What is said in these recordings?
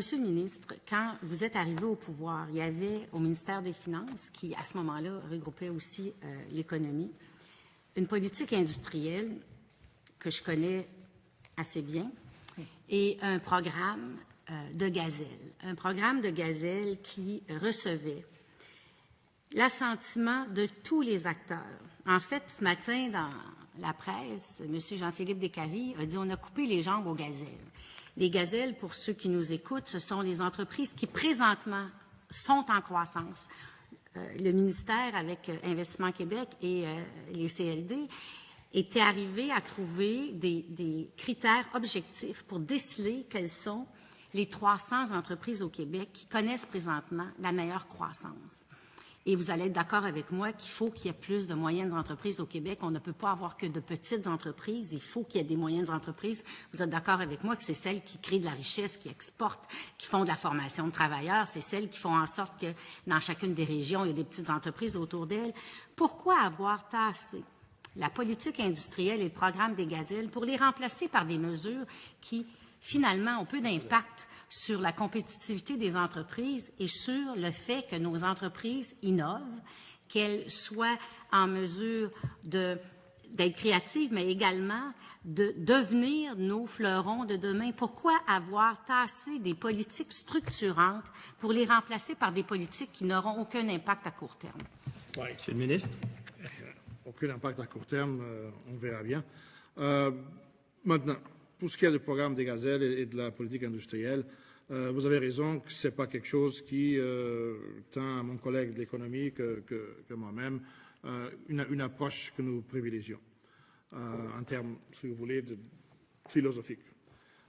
Monsieur le ministre, quand vous êtes arrivé au pouvoir, il y avait au ministère des Finances, qui à ce moment-là regroupait aussi l'économie, une politique industrielle que je connais assez bien et un programme de gazelle. Un programme de gazelle qui recevait l'assentiment de tous les acteurs. En fait, ce matin, dans la presse, M. Jean-Philippe Descaries a dit on a coupé les jambes aux gazelles. Les gazelles, pour ceux qui nous écoutent, ce sont les entreprises qui, présentement, sont en croissance. Le ministère, avec Investissement Québec et les CLD, était arrivé à trouver des critères objectifs pour déceler quelles sont les 300 entreprises au Québec qui connaissent présentement la meilleure croissance. Et vous allez être d'accord avec moi qu'il faut qu'il y ait plus de moyennes entreprises au Québec. On ne peut pas avoir que de petites entreprises. Il faut qu'il y ait des moyennes entreprises. Vous êtes d'accord avec moi que c'est celles qui créent de la richesse, qui exportent, qui font de la formation de travailleurs. C'est celles qui font en sorte que dans chacune des régions, il y a des petites entreprises autour d'elles. Pourquoi avoir tassé la politique industrielle et le programme des gazelles pour les remplacer par des mesures qui, finalement, ont peu d'impact sur la compétitivité des entreprises et sur le fait que nos entreprises innovent, qu'elles soient en mesure d'être créatives, mais également de devenir nos fleurons de demain? Pourquoi avoir tassé des politiques structurantes pour les remplacer par des politiques qui n'auront aucun impact à court terme? Oui. Monsieur le ministre. Aucun impact à court terme, on verra bien. Maintenant, pour ce qui est du programme des gazelles et de la politique industrielle, vous avez raison que ce n'est pas quelque chose qui, tant à mon collègue de l'économie que moi-même, une approche que nous privilégions en termes, si vous voulez, philosophiques.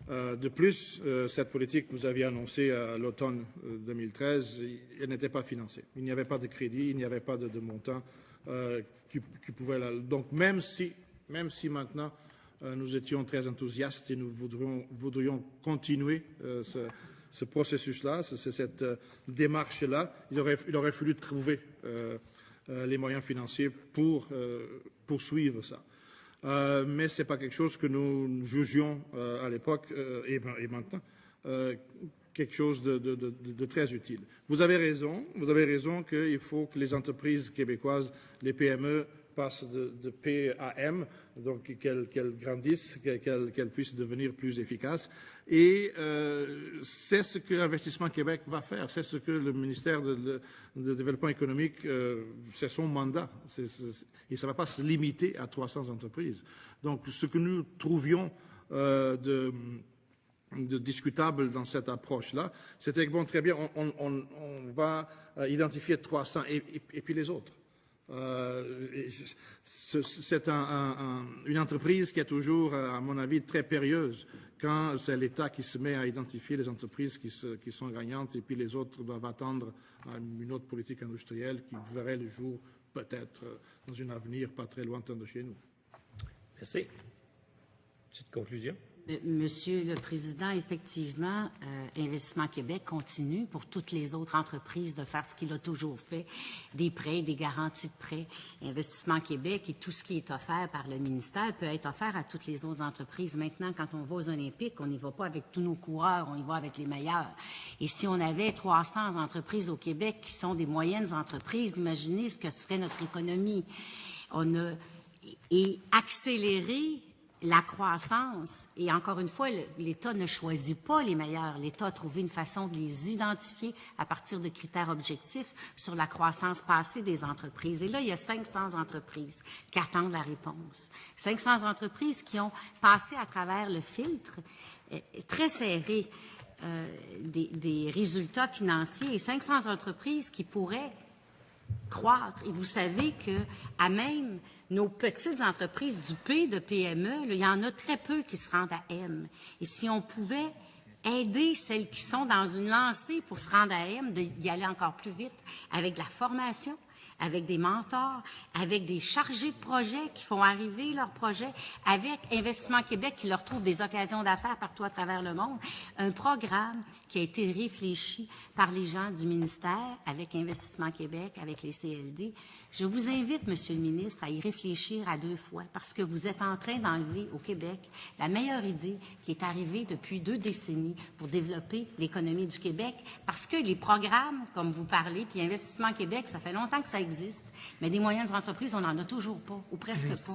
De plus, cette politique que vous aviez annoncée à l'automne 2013, elle n'était pas financée. Il n'y avait pas de crédit, il n'y avait pas de montant qui pouvait la... Donc, même si maintenant nous étions très enthousiastes et nous voudrions continuer ce processus-là, cette démarche-là, il aurait fallu trouver les moyens financiers pour poursuivre ça. Mais ce n'est pas quelque chose que nous jugions à l'époque et maintenant quelque chose de très utile. Vous avez raison qu'il faut que les entreprises québécoises, les PME, passent de P à M, donc qu'elles grandissent, qu'elles puissent devenir plus efficaces. Et c'est ce que Investissement Québec va faire, c'est ce que le ministère de Développement économique, c'est son mandat. Et ça ne va pas se limiter à 300 entreprises. Donc, ce que nous trouvions de discutable dans cette approche-là, c'était que, bon, très bien, on va identifier 300 et puis les autres. C'est une entreprise qui est toujours, à mon avis, très périlleuse quand c'est l'État qui se met à identifier les entreprises qui sont gagnantes et puis les autres doivent attendre une autre politique industrielle qui verrait le jour peut-être dans un avenir pas très lointain de chez nous. Merci. Petite conclusion. Monsieur le Président, effectivement, Investissement Québec continue pour toutes les autres entreprises de faire ce qu'il a toujours fait, des prêts, des garanties de prêts. Investissement Québec et tout ce qui est offert par le ministère peut être offert à toutes les autres entreprises. Maintenant, quand on va aux Olympiques, on n'y va pas avec tous nos coureurs, on y va avec les meilleurs. Et si on avait 300 entreprises au Québec qui sont des moyennes entreprises, imaginez ce que serait notre économie. Et accélérer la croissance, et encore une fois, l'État ne choisit pas les meilleurs. L'État a trouvé une façon de les identifier à partir de critères objectifs sur la croissance passée des entreprises. Et là, il y a 500 entreprises qui attendent la réponse. 500 entreprises qui ont passé à travers le filtre très serré des résultats financiers et 500 entreprises qui pourraient croître. Et vous savez qu'à même nos petites entreprises du P de PME, là, il y en a très peu qui se rendent à M. Et si on pouvait aider celles qui sont dans une lancée pour se rendre à M, d'y aller encore plus vite avec de la formation, avec des mentors, avec des chargés de projet qui font arriver leurs projets, avec Investissement Québec qui leur trouve des occasions d'affaires partout à travers le monde. Un programme qui a été réfléchi par les gens du ministère avec Investissement Québec, avec les CLD. Je vous invite, Monsieur le ministre, à y réfléchir à 2 fois parce que vous êtes en train d'enlever au Québec la meilleure idée qui est arrivée depuis 2 décennies pour développer l'économie du Québec parce que les programmes, comme vous parlez, puis Investissement Québec, ça fait longtemps que ça existe, mais des moyennes entreprises, on n'en a toujours pas, ou presque pas.